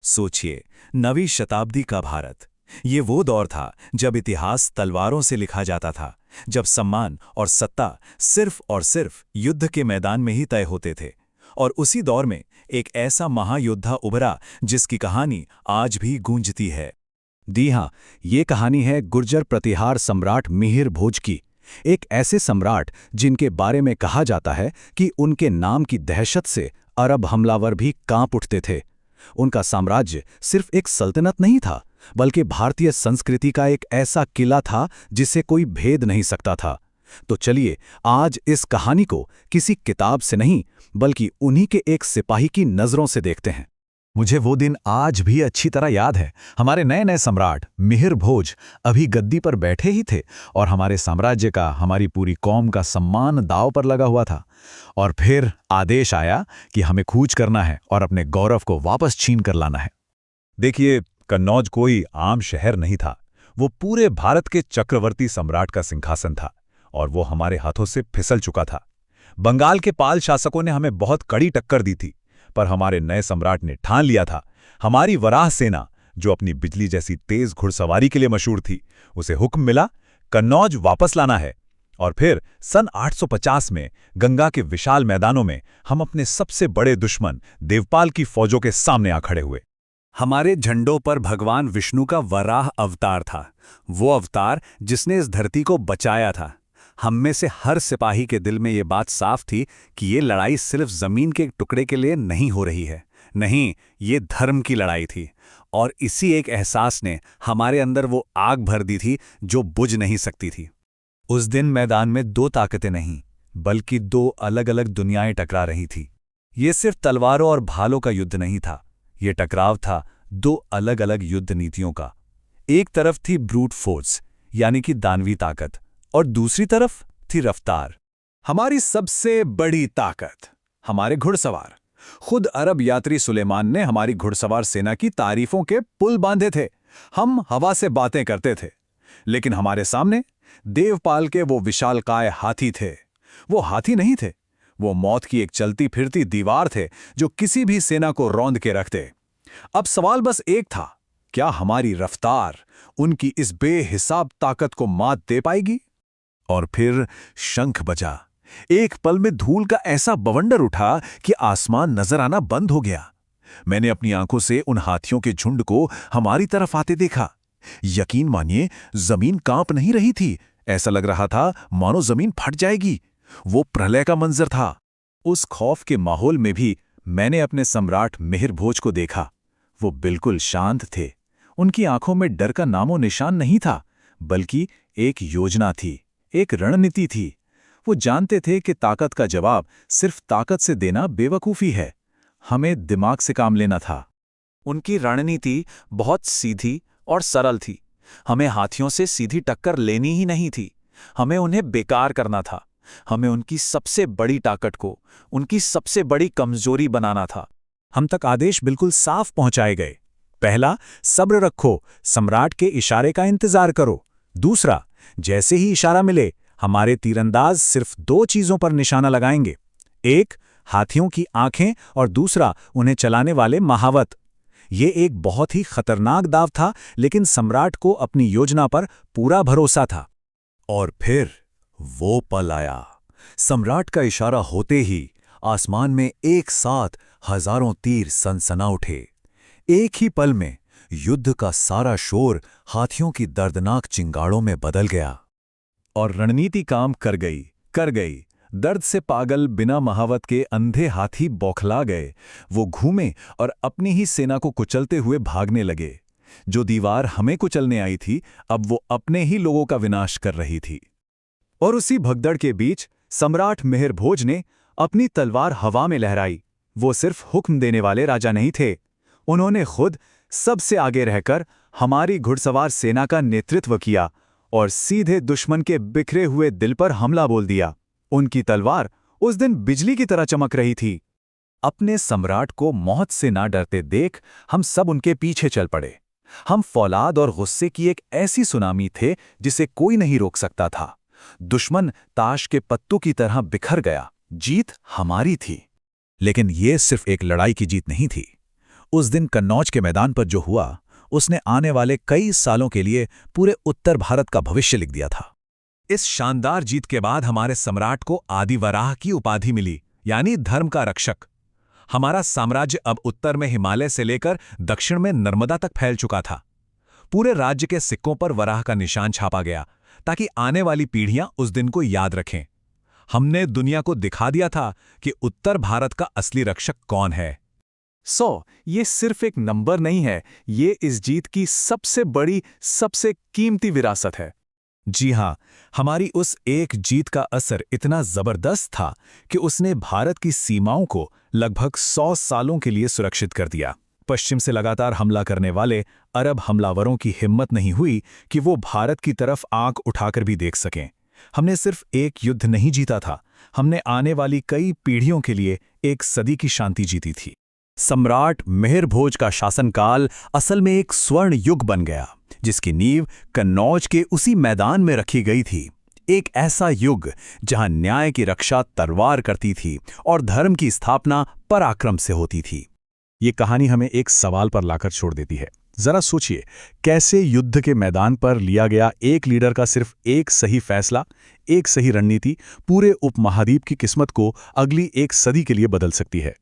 सोचिए, 9वीं शताब्दी का भारत। ये वो दौर था जब इतिहास तलवारों से लिखा जाता था, जब सम्मान और सत्ता सिर्फ और सिर्फ युद्ध के मैदान में ही तय होते थे। और उसी दौर में एक ऐसा महायोद्धा उभरा जिसकी कहानी आज भी गूंजती है। जी हाँ, ये कहानी है गुर्जर प्रतिहार सम्राट मिहिर भोज की। एक ऐसे सम्राट जिनके बारे में कहा जाता है कि उनके नाम की दहशत से अरब हमलावर भी कांप उठते थे। उनका साम्राज्य सिर्फ एक सल्तनत नहीं था, बल्कि भारतीय संस्कृति का एक ऐसा किला था जिसे कोई भेद नहीं सकता था। तो चलिए आज इस कहानी को किसी किताब से नहीं, बल्कि उन्हीं के एक सिपाही की नज़रों से देखते हैं। मुझे वो दिन आज भी अच्छी तरह याद है। हमारे नए नए सम्राट मिहिर भोज अभी गद्दी पर बैठे ही थे और हमारे साम्राज्य का, हमारी पूरी कौम का सम्मान दांव पर लगा हुआ था। और फिर आदेश आया कि हमें कूच करना है और अपने गौरव को वापस छीन कर लाना है। देखिए, कन्नौज कोई आम शहर नहीं था। वो पूरे भारत के चक्रवर्ती सम्राट का सिंहासन था और वो हमारे हाथों से फिसल चुका था। बंगाल के पाल शासकों ने हमें बहुत कड़ी टक्कर दी थी, पर हमारे नए सम्राट ने ठान लिया था। हमारी वराह सेना, जो अपनी बिजली जैसी तेज घुड़सवारी के लिए मशहूर थी, उसे हुक्म मिला कन्नौज वापस लाना है। और फिर सन 850 में गंगा के विशाल मैदानों में हम अपने सबसे बड़े दुश्मन देवपाल की फौजों के सामने आ खड़े हुए। हमारे झंडों पर भगवान विष्णु का वराह अवतार था, वो अवतार जिसने इस धरती को बचाया था। हम में से हर सिपाही के दिल में ये बात साफ थी कि ये लड़ाई सिर्फ जमीन के एक टुकड़े के लिए नहीं हो रही है, नहीं, ये धर्म की लड़ाई थी। और इसी एक एहसास ने हमारे अंदर वो आग भर दी थी जो बुझ नहीं सकती थी। उस दिन मैदान में दो ताकतें नहीं, बल्कि दो अलग अलग दुनियाएं टकरा रही थी। ये सिर्फ तलवारों और भालों का युद्ध नहीं था, ये टकराव था दो अलग अलग युद्ध नीतियों का। एक तरफ थी ब्रूट फोर्स, यानी कि दानवी ताकत, और दूसरी तरफ थी रफ्तार, हमारी सबसे बड़ी ताकत, हमारे घुड़सवार। खुद अरब यात्री सुलेमान ने हमारी घुड़सवार सेना की तारीफों के पुल बांधे थे। हम हवा से बातें करते थे, लेकिन हमारे सामने देवपाल के वो विशालकाय हाथी थे। वो हाथी नहीं थे, वो मौत की एक चलती फिरती दीवार थे जो किसी भी सेना को रौंद के रखते। अब सवाल बस एक था, क्या हमारी रफ्तार उनकी इस बेहिसाब ताकत को मात दे पाएगी? और फिर शंख बजा। एक पल में धूल का ऐसा बवंडर उठा कि आसमान नजर आना बंद हो गया। मैंने अपनी आंखों से उन हाथियों के झुंड को हमारी तरफ आते देखा। यकीन मानिए, जमीन कांप नहीं रही थी। ऐसा लग रहा था मानो जमीन फट जाएगी। वो प्रलय का मंजर था। उस खौफ के माहौल में भी मैंने अपने सम्राट मिहिर भोज को देखा। वो बिल्कुल शांत थे। उनकी आंखों में डर का नामो निशान नहीं था, बल्कि एक योजना थी, एक रणनीति थी। वो जानते थे कि ताकत का जवाब सिर्फ ताकत से देना बेवकूफ़ी है। हमें दिमाग से काम लेना था। उनकी रणनीति बहुत सीधी और सरल थी। हमें हाथियों से सीधी टक्कर लेनी ही नहीं थी, हमें उन्हें बेकार करना था। हमें उनकी सबसे बड़ी ताकत को उनकी सबसे बड़ी कमजोरी बनाना था। हम तक आदेश बिल्कुल साफ पहुंचाए गए। पहला, सब्र रखो, सम्राट के इशारे का इंतजार करो। दूसरा, जैसे ही इशारा मिले, हमारे तीरंदाज सिर्फ दो चीजों पर निशाना लगाएंगे। एक, हाथियों की आंखें, और दूसरा, उन्हें चलाने वाले महावत। ये एक बहुत ही खतरनाक दाव था, लेकिन सम्राट को अपनी योजना पर पूरा भरोसा था। और फिर वो पल आया। सम्राट का इशारा होते ही आसमान में एक साथ हजारों तीर सनसना उठे। एक ही पल में युद्ध का सारा शोर हाथियों की दर्दनाक चिंगाड़ों में बदल गया। और रणनीति काम कर गई। दर्द से पागल बिना महावत के अंधे हाथी बौखला गए। वो घूमे और अपनी ही सेना को कुचलते हुए भागने लगे। जो दीवार हमें कुचलने आई थी, अब वो अपने ही लोगों का विनाश कर रही थी। और उसी भगदड़ के बीच सम्राट मिहिर भोज ने अपनी तलवार हवा में लहराई। वो सिर्फ हुक्म देने वाले राजा नहीं थे, उन्होंने खुद सबसे आगे रहकर हमारी घुड़सवार सेना का नेतृत्व किया और सीधे दुश्मन के बिखरे हुए दिल पर हमला बोल दिया। उनकी तलवार उस दिन बिजली की तरह चमक रही थी। अपने सम्राट को मौत से ना डरते देख हम सब उनके पीछे चल पड़े। हम फौलाद और गुस्से की एक ऐसी सुनामी थे जिसे कोई नहीं रोक सकता था। दुश्मन ताश के पत्तों की तरह बिखर गया। जीत हमारी थी। लेकिन ये सिर्फ एक लड़ाई की जीत नहीं थी। उस दिन कन्नौज के मैदान पर जो हुआ, उसने आने वाले कई सालों के लिए पूरे उत्तर भारत का भविष्य लिख दिया था। इस शानदार जीत के बाद हमारे सम्राट को आदिवराह की उपाधि मिली, यानी धर्म का रक्षक। हमारा साम्राज्य अब उत्तर में हिमालय से लेकर दक्षिण में नर्मदा तक फैल चुका था। पूरे राज्य के सिक्कों पर वराह का निशान छापा गया, ताकि आने वाली पीढ़ियां उस दिन को याद रखें। हमने दुनिया को दिखा दिया था कि उत्तर भारत का असली रक्षक कौन है। ये सिर्फ एक नंबर नहीं है, ये इस जीत की सबसे बड़ी, सबसे कीमती विरासत है। जी हाँ, हमारी उस एक जीत का असर इतना जबरदस्त था कि उसने भारत की सीमाओं को लगभग 100 सालों के लिए सुरक्षित कर दिया। पश्चिम से लगातार हमला करने वाले अरब हमलावरों की हिम्मत नहीं हुई कि वो भारत की तरफ आंख उठाकर भी देख सकें। हमने सिर्फ एक युद्ध नहीं जीता था, हमने आने वाली कई पीढ़ियों के लिए एक सदी की शांति जीती थी। सम्राट मिहिर भोज का शासनकाल असल में एक स्वर्ण युग बन गया, जिसकी नींव कन्नौज के उसी मैदान में रखी गई थी। एक ऐसा युग जहां न्याय की रक्षा तलवार करती थी और धर्म की स्थापना पराक्रम से होती थी। ये कहानी हमें एक सवाल पर लाकर छोड़ देती है। जरा सोचिए, कैसे युद्ध के मैदान पर लिया गया एक लीडर का सिर्फ एक सही फैसला, एक सही रणनीति पूरे उपमहाद्वीप की किस्मत को अगली एक सदी के लिए बदल सकती है।